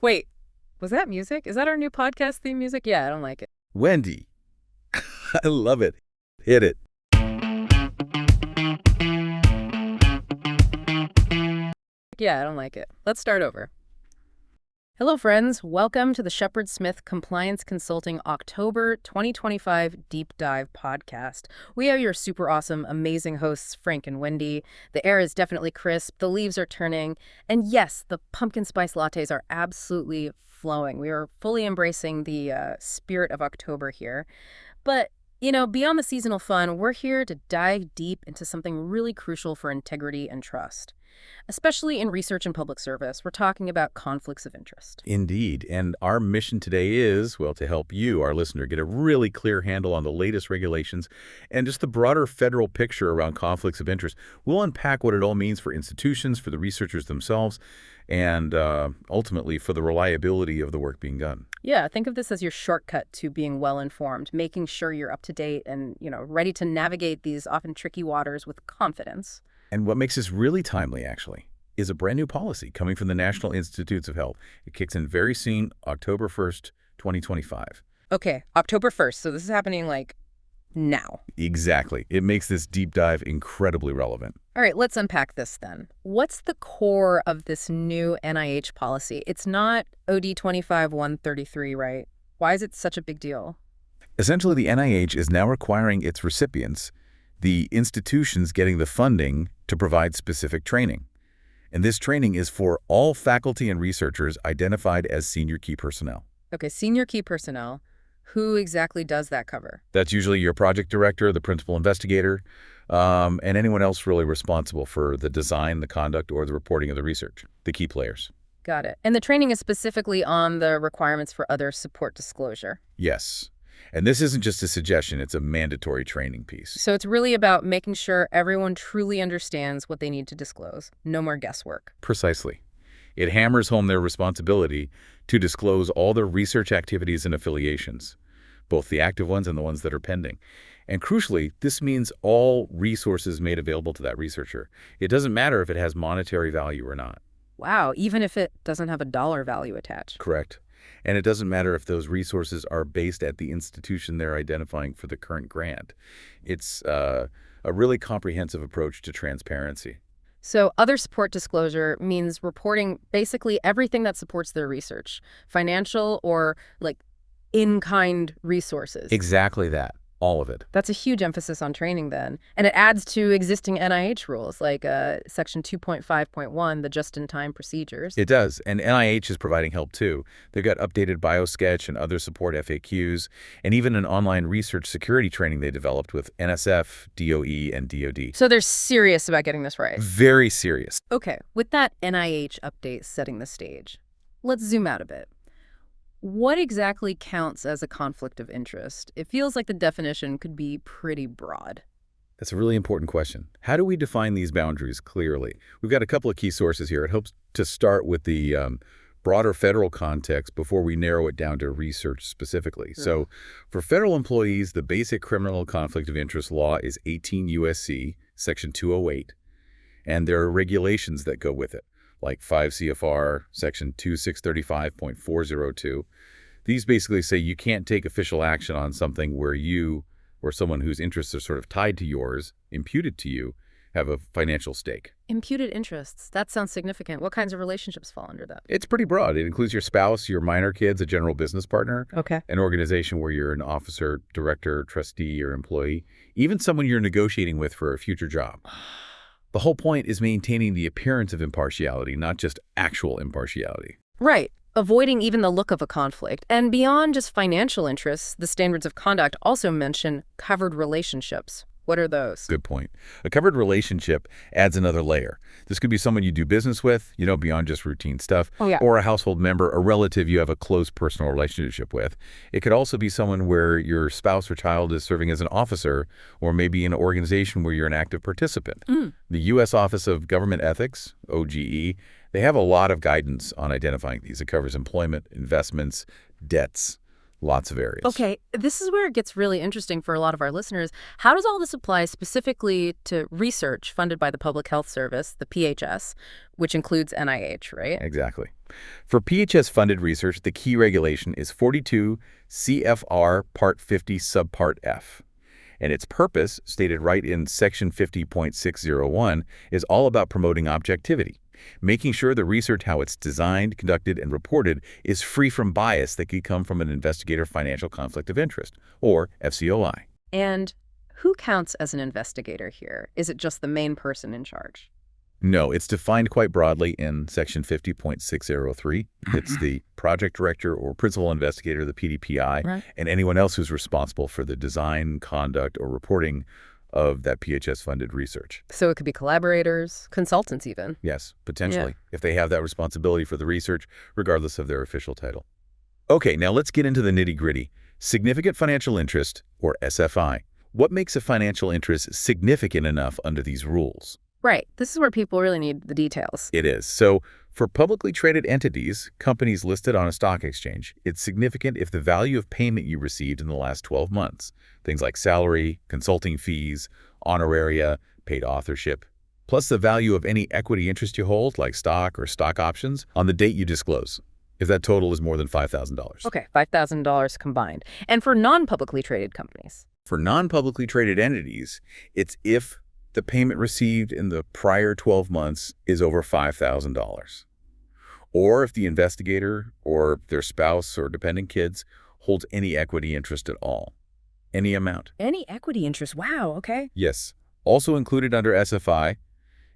Wait, was that music? Is that our new podcast theme music? Yeah, I don't like it. Wendy. I love it. Hit it. Yeah, I don't like it. Let's start over. Hello, friends. Welcome to the Shepard-Smith Compliance Consulting October 2025 Deep Dive podcast. We are your super awesome, amazing hosts, Frank and Wendy. The air is definitely crisp, the leaves are turning, and yes, the pumpkin spice lattes are absolutely flowing. We are fully embracing the spirit of October here. But, beyond the seasonal fun, we're here to dive deep into something really crucial for integrity and trust. Especially in research and public service, we're talking about conflicts of interest. Indeed. And our mission today is, well, to help you, our listener, get a really clear handle on the latest regulations and just the broader federal picture around conflicts of interest. We'll unpack what it all means for institutions, for the researchers themselves, and ultimately for the reliability of the work being done. Yeah, think of this as your shortcut to being well-informed, making sure you're up to date and, ready to navigate these often tricky waters with confidence. And what makes this really timely, actually, is a brand new policy coming from the National Institutes of Health. It kicks in very soon, October 1st, 2025. Okay, October 1st, so this is happening now. Exactly. It makes this deep dive incredibly relevant. All right, let's unpack this then. What's the core of this new NIH policy? It's not OD 25-133, right? Why is it such a big deal? Essentially, the NIH is now requiring its recipients, the institutions getting the funding, to provide specific training. And this training is for all faculty and researchers identified as senior key personnel. Okay, senior key personnel. Who exactly does that cover? That's usually your project director, the principal investigator, and anyone else really responsible for the design, the conduct, or the reporting of the research, the key players. Got it. And the training is specifically on the requirements for other support disclosure. Yes. And this isn't just a suggestion, it's a mandatory training piece. So it's really about making sure everyone truly understands what they need to disclose. No more guesswork. Precisely. It hammers home their responsibility to disclose all their research activities and affiliations, both the active ones and the ones that are pending. And crucially, this means all resources made available to that researcher. It doesn't matter if it has monetary value or not. Wow, even if it doesn't have a dollar value attached. Correct. And it doesn't matter if those resources are based at the institution they're identifying for the current grant. It's a really comprehensive approach to transparency. So other support disclosure means reporting basically everything that supports their research, financial or in-kind resources. Exactly that. All of it. That's a huge emphasis on training then. And it adds to existing NIH rules like Section 2.5.1, the just-in-time procedures. It does. And NIH is providing help too. They've got updated BioSketch and other support FAQs, and even an online research security training they developed with NSF, DOE, and DoD. So they're serious about getting this right. Very serious. Okay, with that NIH update setting the stage, let's zoom out a bit. What exactly counts as a conflict of interest? It feels like the definition could be pretty broad. That's a really important question. How do we define these boundaries clearly? We've got a couple of key sources here. It helps to start with the broader federal context before we narrow it down to research specifically. Sure. So for federal employees, the basic criminal conflict of interest law is 18 U.S.C. Section 208, and there are regulations that go with it, like 5 CFR Section 2635.402. These basically say you can't take official action on something where you or someone whose interests are sort of tied to yours, imputed to you, have a financial stake. Imputed interests. That sounds significant. What kinds of relationships fall under that? It's pretty broad. It includes your spouse, your minor kids, a general business partner, Okay. an organization where you're an officer, director, trustee, or employee, even someone you're negotiating with for a future job. The whole point is maintaining the appearance of impartiality, not just actual impartiality. Right. Avoiding even the look of a conflict. And beyond just financial interests, the standards of conduct also mention covered relationships. What are those? Good point. A covered relationship adds another layer. This could be someone you do business with, beyond just routine stuff, or a household member, a relative you have a close personal relationship with. It could also be someone where your spouse or child is serving as an officer, or maybe an organization where you're an active participant. The U.S. Office of Government Ethics, OGE, they have a lot of guidance on identifying these. It covers employment, investments, debts, Lots of areas. Okay, this is where it gets really interesting for a lot of our listeners. How does all this apply specifically to research funded by the Public Health Service, the PHS, which includes NIH, right? Exactly. For PHS-funded research, the key regulation is 42 CFR Part 50 Subpart F. And its purpose, stated right in Section 50.601, is all about promoting objectivity, making sure the research, how it's designed, conducted, and reported, is free from bias that could come from an investigator financial conflict of interest, or FCOI. And who counts as an investigator here? Is it just the main person in charge? No, it's defined quite broadly in Section 50.603. It's the project director or principal investigator, the PDPI, Right. and anyone else who's responsible for the design, conduct, or reporting of that PHS-funded research. So it could be collaborators, consultants even. Yes, potentially, if they have that responsibility for the research, regardless of their official title. Okay, now let's get into the nitty-gritty. Significant financial interest, or SFI. What makes a financial interest significant enough under these rules? Right. This is where people really need the details. It is. So for publicly traded entities, companies listed on a stock exchange, it's significant if the value of payment you received in the last 12 months, things like salary, consulting fees, honoraria, paid authorship, plus the value of any equity interest you hold, like stock or stock options, on the date you disclose, if that total is more than $5,000. Okay, $5,000 combined. And for non-publicly traded companies? For non-publicly traded entities, it's if the payment received in the prior 12 months is over $5,000. Or if the investigator or their spouse or dependent kids holds any equity interest at all. Any amount. Any equity interest. Wow, okay. Yes. Also included under SFI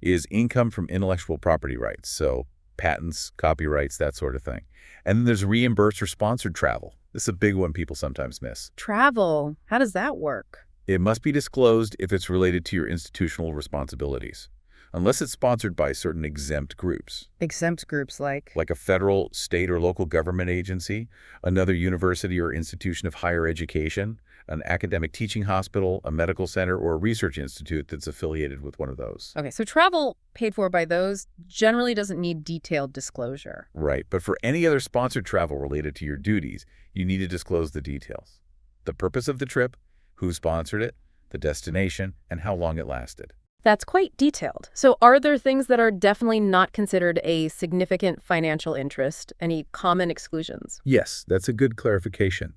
is income from intellectual property rights, so patents, copyrights, that sort of thing. And then there's reimbursed or sponsored travel. This is a big one people sometimes miss. Travel. How does that work? It must be disclosed if it's related to your institutional responsibilities, unless it's sponsored by certain exempt groups. Exempt groups like? Like a federal, state, or local government agency, another university or institution of higher education, an academic teaching hospital, a medical center, or a research institute that's affiliated with one of those. Okay, so travel paid for by those generally doesn't need detailed disclosure. Right, but for any other sponsored travel related to your duties, you need to disclose the details. The purpose of the trip, who sponsored it, the destination, and how long it lasted. That's quite detailed. So are there things that are definitely not considered a significant financial interest? Any common exclusions? Yes, that's a good clarification.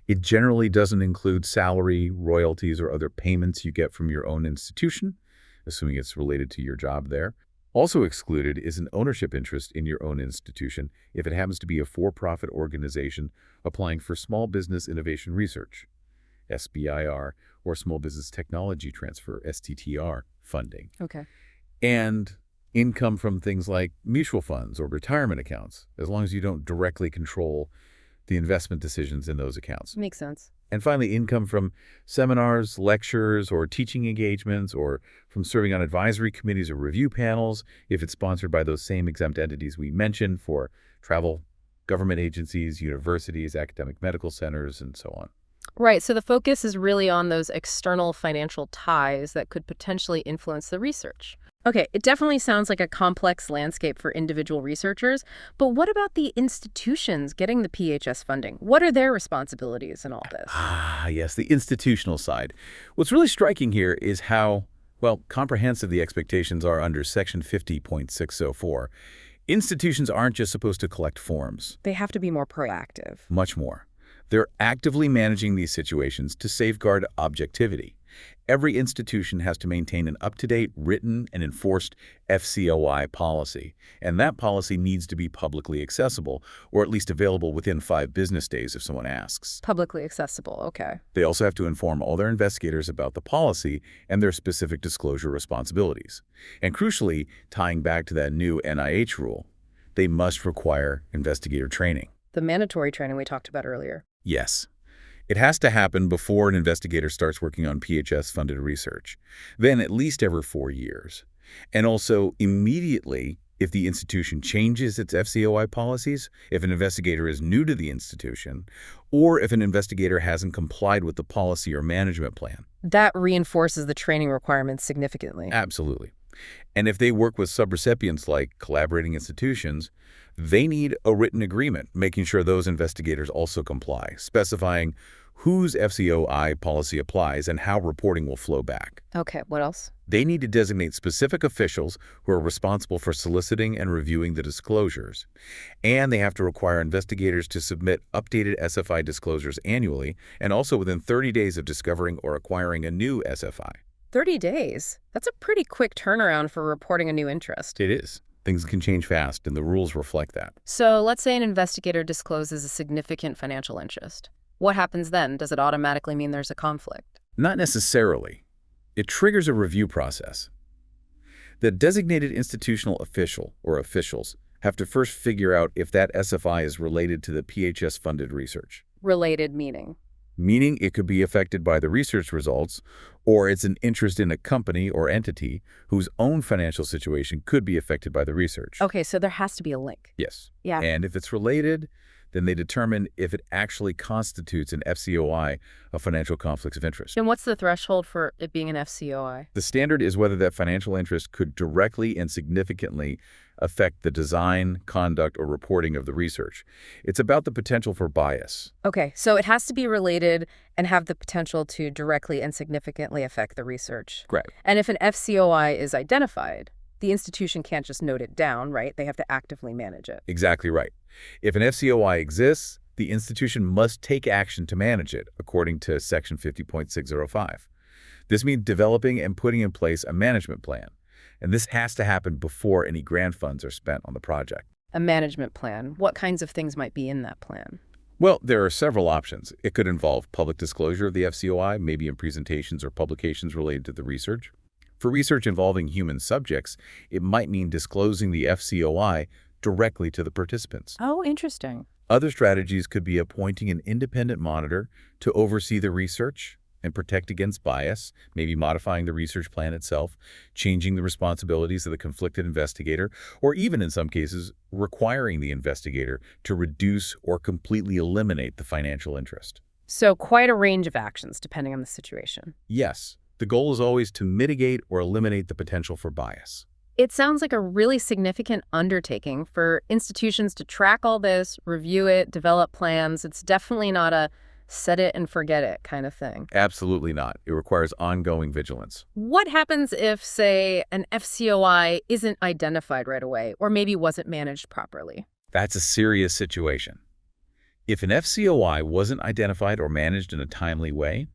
It generally doesn't include salary, royalties, or other payments you get from your own institution, assuming it's related to your job there. Also excluded is an ownership interest in your own institution if it happens to be a for-profit organization applying for Small Business Innovation Research, SBIR, or Small Business Technology Transfer, STTR, funding. Okay. And income from things like mutual funds or retirement accounts, as long as you don't directly control the investment decisions in those accounts. Makes sense. And finally, income from seminars, lectures, or teaching engagements, or from serving on advisory committees or review panels, if it's sponsored by those same exempt entities we mentioned for travel, government agencies, universities, academic medical centers, and so on. Right, so the focus is really on those external financial ties that could potentially influence the research. Okay, it definitely sounds like a complex landscape for individual researchers, but what about the institutions getting the PHS funding? What are their responsibilities in all this? Yes, the institutional side. What's really striking here is how, well, comprehensive the expectations are under Section 50.604. Institutions aren't just supposed to collect forms. They have to be more proactive. Much more. They're actively managing these situations to safeguard objectivity. Every institution has to maintain an up-to-date, written, and enforced FCOI policy, and that policy needs to be publicly accessible, or at least available within 5 business days if someone asks. Publicly accessible, okay. They also have to inform all their investigators about the policy and their specific disclosure responsibilities. And crucially, tying back to that new NIH rule, they must require investigator training. The mandatory training we talked about earlier. Yes. It has to happen before an investigator starts working on PHS-funded research, then at least every 4 years. And also immediately if the institution changes its FCOI policies, if an investigator is new to the institution, or if an investigator hasn't complied with the policy or management plan. That reinforces the training requirements significantly. Absolutely. And if they work with subrecipients like collaborating institutions, they need a written agreement, making sure those investigators also comply, specifying whose FCOI policy applies and how reporting will flow back. Okay, what else? They need to designate specific officials who are responsible for soliciting and reviewing the disclosures. And they have to require investigators to submit updated SFI disclosures annually and also within 30 days of discovering or acquiring a new SFI. 30 days? That's a pretty quick turnaround for reporting a new interest. It is. Things can change fast, and the rules reflect that. So let's say an investigator discloses a significant financial interest. What happens then? Does it automatically mean there's a conflict? Not necessarily. It triggers a review process. The designated institutional official or officials have to first figure out if that SFI is related to the PHS-funded research. Related meaning? Meaning it could be affected by the research results, or it's an interest in a company or entity whose own financial situation could be affected by the research. Okay, so there has to be a link. Yes. Yeah. And if it's related, then they determine if it actually constitutes an FCOI, a financial conflict of interest. And what's the threshold for it being an FCOI? The standard is whether that financial interest could directly and significantly affect the design, conduct, or reporting of the research. It's about the potential for bias. Okay, so it has to be related and have the potential to directly and significantly affect the research. Correct. And if an FCOI is identified, the institution can't just note it down, right? They have to actively manage it. Exactly right. If an FCOI exists, the institution must take action to manage it, according to Section 50.605. This means developing and putting in place a management plan. And this has to happen before any grant funds are spent on the project. A management plan. What kinds of things might be in that plan? Well, there are several options. It could involve public disclosure of the FCOI, maybe in presentations or publications related to the research. For research involving human subjects, it might mean disclosing the FCOI directly to the participants. Oh, interesting. Other strategies could be appointing an independent monitor to oversee the research and protect against bias, maybe modifying the research plan itself, changing the responsibilities of the conflicted investigator, or even in some cases, requiring the investigator to reduce or completely eliminate the financial interest. So quite a range of actions depending on the situation. Yes, the goal is always to mitigate or eliminate the potential for bias. It sounds like a really significant undertaking for institutions to track all this, review it, develop plans. It's definitely not a set it and forget it kind of thing. Absolutely not. It requires ongoing vigilance. What happens if, say, an FCOI isn't identified right away or maybe wasn't managed properly? That's a serious situation. If an FCOI wasn't identified or managed in a timely way,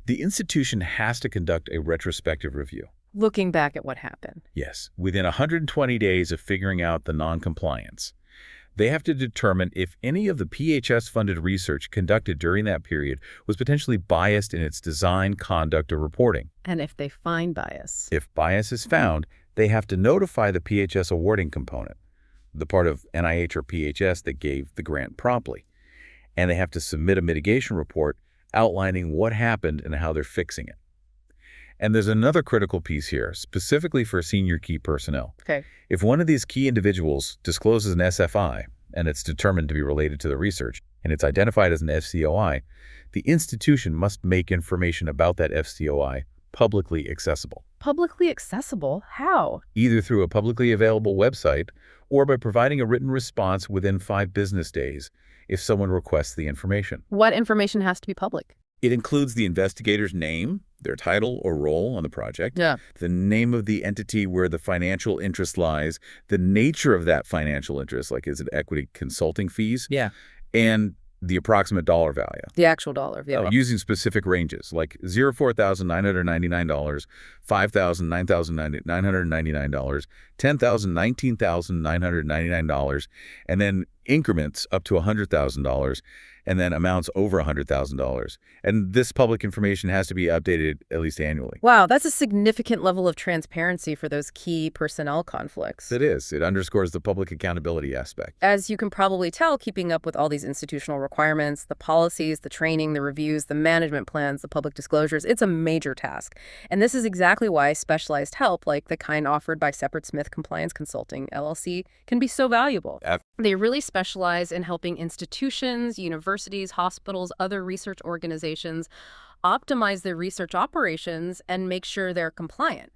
the institution has to conduct a retrospective review. Looking back at what happened. Yes, within 120 days of figuring out the non-compliance. They have to determine if any of the PHS-funded research conducted during that period was potentially biased in its design, conduct, or reporting. And if they find bias. If bias is found, they have to notify the PHS awarding component, the part of NIH or PHS that gave the grant promptly. And they have to submit a mitigation report outlining what happened and how they're fixing it. And there's another critical piece here, specifically for senior key personnel. Okay. If one of these key individuals discloses an SFI, and it's determined to be related to the research, and it's identified as an FCOI, the institution must make information about that FCOI publicly accessible. Publicly accessible? How? Either through a publicly available website or by providing a written response within 5 business days if someone requests the information. What information has to be public? It includes the investigator's name, their title or role on the project, Yeah. the name of the entity where the financial interest lies, the nature of that financial interest, like is it equity consulting fees, Yeah. and the approximate dollar value. The actual dollar. Yeah. Using specific ranges like $4,999, $5,000, $9,999, $10,000, $19,999, and then increments up to $100,000, and then amounts over $100,000. And this public information has to be updated at least annually. Wow, that's a significant level of transparency for those key personnel conflicts. It is. It underscores the public accountability aspect. As you can probably tell, keeping up with all these institutional requirements, the policies, the training, the reviews, the management plans, the public disclosures, it's a major task. And this is exactly why specialized help, like the kind offered by Shepard-Smith Compliance Consulting, LLC, can be so valuable. They really specialize in helping institutions, universities, hospitals, other research organizations optimize their research operations and make sure they're compliant.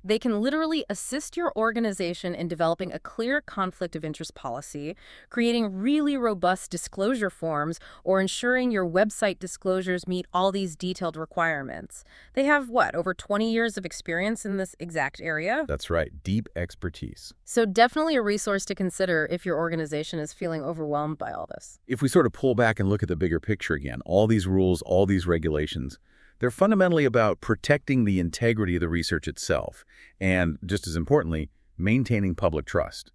They can literally assist your organization in developing a clear conflict of interest policy, creating really robust disclosure forms, or ensuring your website disclosures meet all these detailed requirements. They have, what, over 20 years of experience in this exact area? That's right, deep expertise. So definitely a resource to consider if your organization is feeling overwhelmed by all this. If we sort of pull back and look at the bigger picture again, all these rules, all these regulations, they're fundamentally about protecting the integrity of the research itself and, just as importantly, maintaining public trust.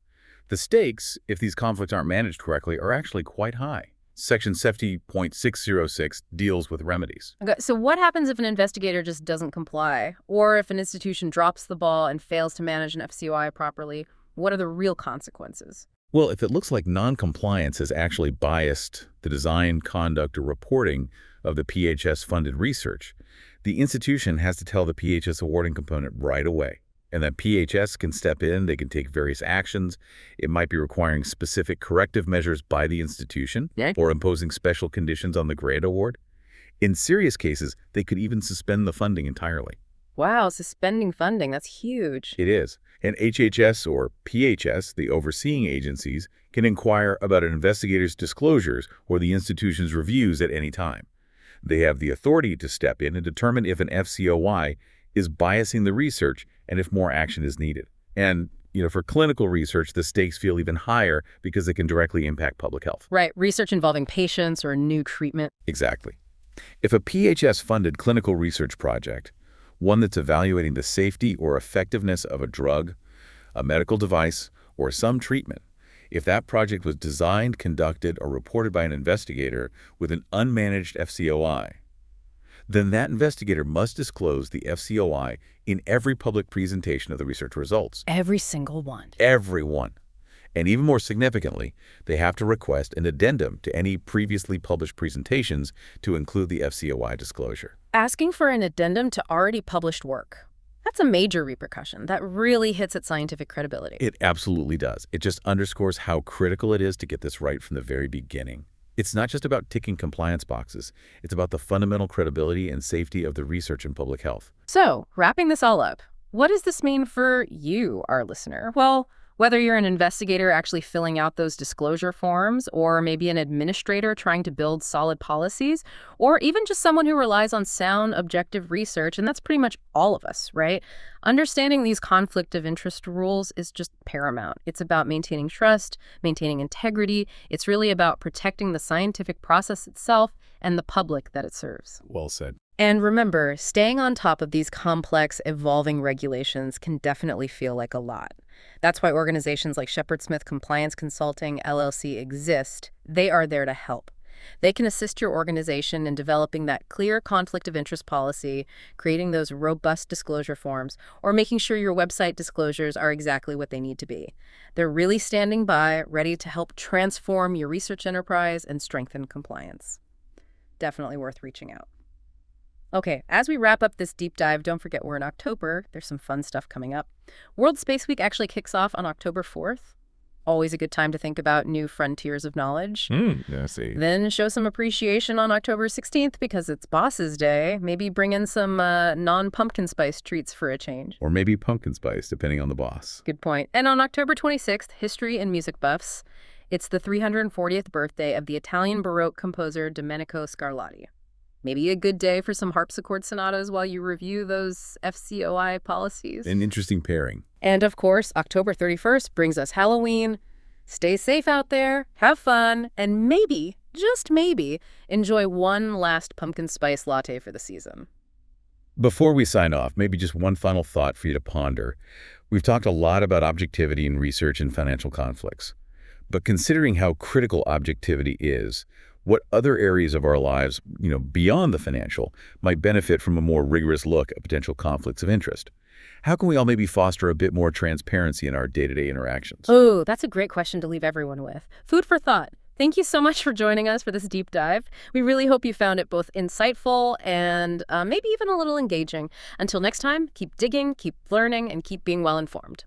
The stakes, if these conflicts aren't managed correctly, are actually quite high. Section 70.606 deals with remedies. Okay, so what happens if an investigator just doesn't comply, or if an institution drops the ball and fails to manage an FCOI properly? What are the real consequences? Well, if it looks like noncompliance has actually biased the design, conduct, or reporting of the PHS-funded research, the institution has to tell the PHS awarding component right away. And then PHS can step in, they can take various actions. It might be requiring specific corrective measures by the institution or imposing special conditions on the grant award. In serious cases, they could even suspend the funding entirely. Wow, suspending funding, that's huge. It is. And HHS or PHS, the overseeing agencies, can inquire about an investigator's disclosures or the institution's reviews at any time. They have the authority to step in and determine if an FCOI is biasing the research and if more action is needed. And, for clinical research, the stakes feel even higher because it can directly impact public health. Right, research involving patients or a new treatment. Exactly. If a PHS-funded clinical research project, one that's evaluating the safety or effectiveness of a drug, a medical device, or some treatment, if that project was designed, conducted, or reported by an investigator with an unmanaged FCOI, then that investigator must disclose the FCOI in every public presentation of the research results. Every single one. Every one. And even more significantly, they have to request an addendum to any previously published presentations to include the FCOI disclosure. Asking for an addendum to already published work. That's a major repercussion. That really hits at scientific credibility. It absolutely does. It just underscores how critical it is to get this right from the very beginning. It's not just about ticking compliance boxes. It's about the fundamental credibility and safety of the research in public health. So, wrapping this all up, what does this mean for you, our listener? Well, whether you're an investigator actually filling out those disclosure forms, or maybe an administrator trying to build solid policies, or even just someone who relies on sound, objective research, and that's pretty much all of us, right? Understanding these conflict of interest rules is just paramount. It's about maintaining trust, maintaining integrity. It's really about protecting the scientific process itself and the public that it serves. Well said. And remember, staying on top of these complex, evolving regulations can definitely feel like a lot. That's why organizations like Shepard-Smith Compliance Consulting, LLC exist. They are there to help. They can assist your organization in developing that clear conflict of interest policy, creating those robust disclosure forms, or making sure your website disclosures are exactly what they need to be. They're really standing by, ready to help transform your research enterprise and strengthen compliance. Definitely worth reaching out. Okay, as we wrap up this deep dive, don't forget we're in October. There's some fun stuff coming up. World Space Week actually kicks off on October 4th. Always a good time to think about new frontiers of knowledge. I see. Then show some appreciation on October 16th because it's Boss's Day. Maybe bring in some non-pumpkin spice treats for a change. Or maybe pumpkin spice, depending on the boss. Good point. And on October 26th, history and music buffs, it's the 340th birthday of the Italian Baroque composer Domenico Scarlatti. Maybe a good day for some harpsichord sonatas while you review those FCOI policies. An interesting pairing. And of course, October 31st brings us Halloween. Stay safe out there, have fun, and maybe, just maybe, enjoy one last pumpkin spice latte for the season. Before we sign off, maybe just one final thought for you to ponder. We've talked a lot about objectivity in research and financial conflicts. But considering how critical objectivity is, what other areas of our lives, beyond the financial, might benefit from a more rigorous look at potential conflicts of interest? How can we all maybe foster a bit more transparency in our day-to-day interactions? Oh, that's a great question to leave everyone with. Food for thought. Thank you so much for joining us for this deep dive. We really hope you found it both insightful and maybe even a little engaging. Until next time, keep digging, keep learning, and keep being well informed.